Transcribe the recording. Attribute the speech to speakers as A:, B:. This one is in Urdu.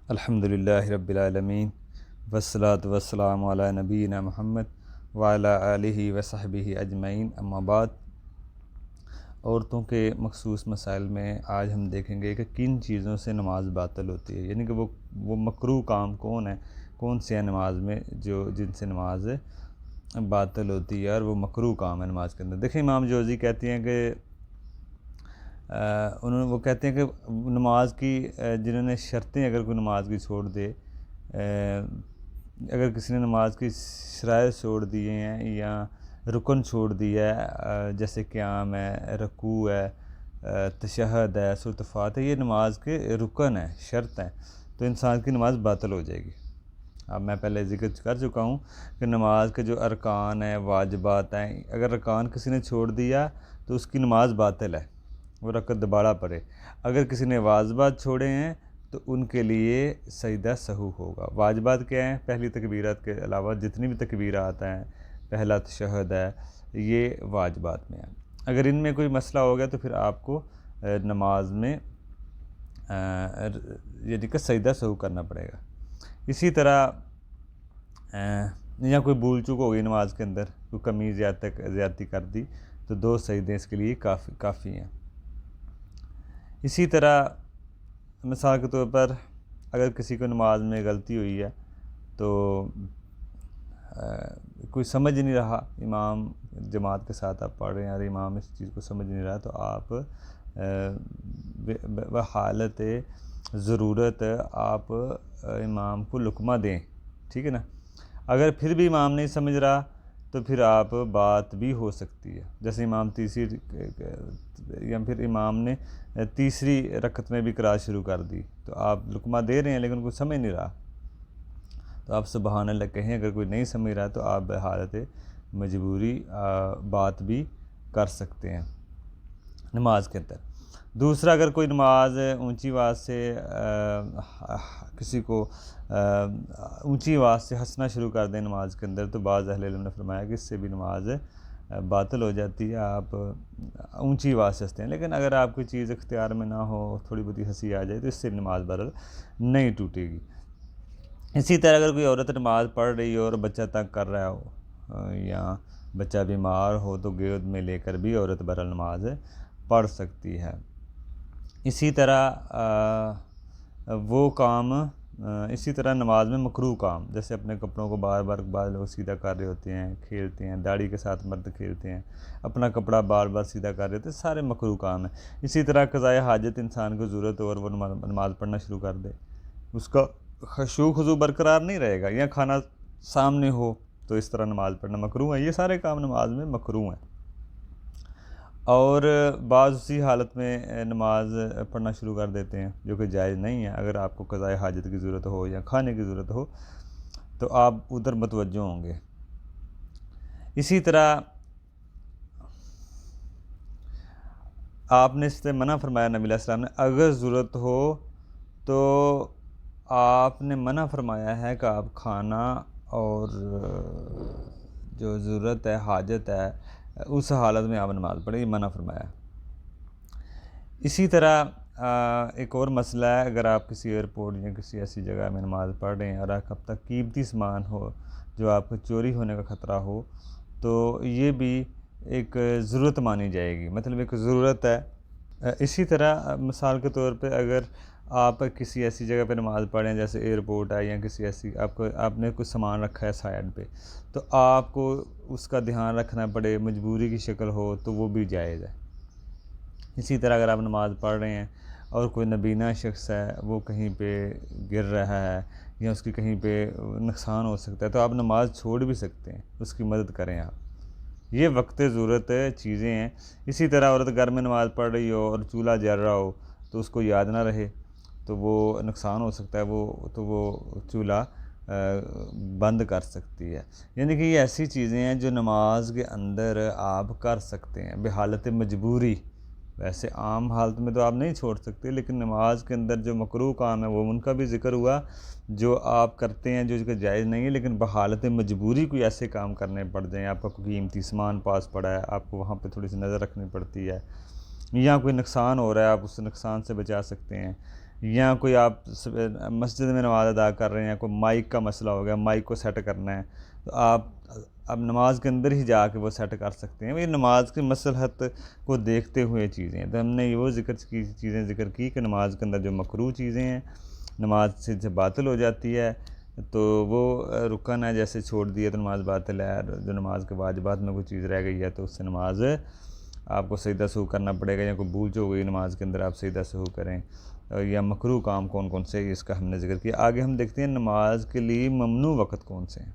A: الحمدللہ رب العالمین والصلاة والسلام علی نبینا محمد وعلی آلہ وصحبہ اجمعین، اما بعد۔ عورتوں کے مخصوص مسائل میں آج ہم دیکھیں گے کہ کن چیزوں سے نماز باطل ہوتی ہے، یعنی کہ وہ مکروہ کام کون سے ہیں نماز میں جن سے نماز باطل ہوتی ہے، اور وہ مکروہ کام ہے نماز کے اندر۔ دیکھیں امام جوزی کہتے ہیں کہ وہ کہتے ہیں کہ نماز کی جنہوں نے شرطیں اگر کوئی نماز کی چھوڑ دے، اگر کسی نے نماز کی شرائط چھوڑ دیے ہیں یا رکن چھوڑ دیا ہے، جیسے قیام ہے، رکوع ہے، تشہد ہے، سورۃ فاتحہ، یہ نماز کے رکن ہیں، شرط ہیں، تو انسان کی نماز باطل ہو جائے گی۔ اب میں پہلے ذکر کر چکا ہوں کہ نماز کے جو ارکان ہیں، واجبات ہیں، اگر ارکان کسی نے چھوڑ دیا تو اس کی نماز باطل ہے، وہ رکعت دوبارہ پڑھے۔ اگر کسی نے واجبات چھوڑے ہیں تو ان کے لیے سجدہ سہو ہوگا۔ واجبات کیا ہیں؟ پہلی تکبیرات کے علاوہ جتنی بھی تکبیرات ہیں، پہلا تشہد ہے، یہ واجبات میں ہیں۔ اگر ان میں کوئی مسئلہ ہو گیا تو پھر آپ کو نماز میں یعنی کہ سجدہ سہو کرنا پڑے گا۔ اسی طرح یا کوئی بھول چوک ہو گئی نماز کے اندر، کوئی کمی زیادتی کر دی تو 2 سجدے اس کے لیے کافی ہیں۔ اسی طرح مثال کے طور پر اگر کسی کو نماز میں غلطی ہوئی ہے تو کوئی سمجھ نہیں رہا، امام جماعت کے ساتھ آپ پڑھ رہے ہیں اور امام اس چیز کو سمجھ نہیں رہا، تو آپ بحالت ضرورت آپ امام کو لقمہ دیں، ٹھیک ہے نا۔ اگر پھر بھی امام نہیں سمجھ رہا تو پھر آپ بات بھی ہو سکتی ہے، جیسے امام تیسری یا پھر امام نے تیسری رکعت میں بھی قرأت شروع کر دی، تو آپ لقمہ دے رہے ہیں لیکن کوئی سمجھ نہیں رہا، تو آپ سبحان اللہ کہیں۔ اگر کوئی نہیں سمجھ رہا تو آپ بحالت مجبوری بات بھی کر سکتے ہیں نماز کے اندر۔ دوسرا، اگر کوئی نماز اونچی آواز سے کسی کو اونچی آواز سے ہنسنا شروع کر دیں نماز کے اندر، تو بعض اہل علم نے فرمایا کہ اس سے بھی نماز باطل ہو جاتی ہے۔ آپ اونچی آواز سے ہنستے ہیں، لیکن اگر آپ کوئی چیز اختیار میں نہ ہو، تھوڑی بہت ہنسی آ جائے تو اس سے نماز باطل نہیں ٹوٹے گی۔ اسی طرح اگر کوئی عورت نماز پڑھ رہی ہو اور بچہ تنگ کر رہا ہو یا بچہ بیمار ہو تو گود میں لے کر بھی عورت بہرحال نماز پڑھ سکتی ہے۔ اسی طرح نماز میں مکروہ کام، جیسے اپنے کپڑوں کو بار بار بعض لوگ سیدھا کر رہے ہوتے ہیں، کھیلتے ہیں، داڑھی کے ساتھ مرد کھیلتے ہیں، اپنا کپڑا بار بار سیدھا کر رہے ہوتے ہیں، سارے مکروہ کام ہیں۔ اسی طرح قضائے حاجت انسان کو ضرورت ہو اور وہ نماز پڑھنا شروع کر دے، اس کا خشوع خضوع برقرار نہیں رہے گا، یا کھانا سامنے ہو تو اس طرح نماز پڑھنا مکروہ ہے۔ یہ سارے کام نماز میں مکروہ ہیں، اور بعض اسی حالت میں نماز پڑھنا شروع کر دیتے ہیں جو کہ جائز نہیں ہے۔ اگر آپ کو قضائے حاجت کی ضرورت ہو یا کھانے کی ضرورت ہو تو آپ ادھر متوجہ ہوں گے۔ اسی طرح آپ نے اس سے منع فرمایا، نبی علیہ السلام نے، اگر ضرورت ہو تو آپ نے منع فرمایا ہے کہ آپ کھانا اور جو ضرورت ہے، حاجت ہے، اس حالت میں آپ نماز پڑھیں، یہ منع فرمایا۔ اسی طرح ایک اور مسئلہ ہے، اگر آپ کسی ایئرپورٹ یا کسی ایسی جگہ میں نماز پڑھ رہے ہیں اور آپ تک قیمتی سامان ہو جو آپ کو چوری ہونے کا خطرہ ہو، تو یہ بھی ایک ضرورت مانی جائے گی، مطلب ایک ضرورت ہے۔ اسی طرح مثال کے طور پہ اگر آپ کسی ایسی جگہ پہ نماز پڑھیں جیسے ایئرپورٹ ہے یا کسی ایسی آپ نے کوئی سامان رکھا ہے سائڈ پہ، تو آپ کو اس کا دھیان رکھنا پڑے، مجبوری کی شکل ہو، تو وہ بھی جائز ہے۔ اسی طرح اگر آپ نماز پڑھ رہے ہیں اور کوئی نابینا شخص ہے، وہ کہیں پہ گر رہا ہے یا اس کی کہیں پہ نقصان ہو سکتا ہے، تو آپ نماز چھوڑ بھی سکتے ہیں، اس کی مدد کریں آپ۔ یہ وقت ضرورت چیزیں ہیں۔ اسی طرح عورت گھر میں نماز پڑھ رہی ہو اور چولہا جل رہا ہو تو اس کو یاد نہ رہے تو وہ نقصان ہو سکتا ہے، وہ چولہا بند کر سکتی ہے۔ یعنی کہ یہ ایسی چیزیں ہیں جو نماز کے اندر آپ کر سکتے ہیں بحالت مجبوری۔ ویسے عام حالت میں تو آپ نہیں چھوڑ سکتے، لیکن نماز کے اندر جو مکروہ کام ہے وہ ان کا بھی ذکر ہوا جو آپ کرتے ہیں جو کہ جائز نہیں ہے، لیکن بحالت مجبوری کوئی ایسے کام کرنے پڑ جائیں، آپ کا کوئی قیمتی سامان پاس پڑا ہے، آپ کو وہاں پہ تھوڑی سی نظر رکھنی پڑتی ہے، یا کوئی نقصان ہو رہا ہے، آپ اس نقصان سے بچا سکتے ہیں، یا کوئی آپ مسجد میں نماز ادا کر رہے ہیں، یا کوئی مائک کا مسئلہ ہو گیا، مائک کو سیٹ کرنا ہے، تو آپ اب نماز کے اندر ہی جا کے وہ سیٹ کر سکتے ہیں۔ یہ نماز کی مصلحت کو دیکھتے ہوئے چیزیں ہیں۔ تو ہم نے وہ چیزیں ذکر کی کہ نماز کے اندر جو مکروہ چیزیں ہیں، نماز سے باطل ہو جاتی ہے، تو وہ رکن ہے، جیسے چھوڑ دیا تو نماز باطل ہے۔ جو نماز کے واجبات میں کوئی چیز رہ گئی ہے تو اس سے نماز آپ کو سجدہ سہو کرنا پڑے گا، یا کوئی بھول ہو گئی نماز کے اندر آپ سجدہ سہو کریں۔ یا مکروہ کام کون کون سے، اس کا ہم نے ذکر کیا۔ آگے ہم دیکھتے ہیں نماز کے لیے ممنوع وقت کون سے ہیں۔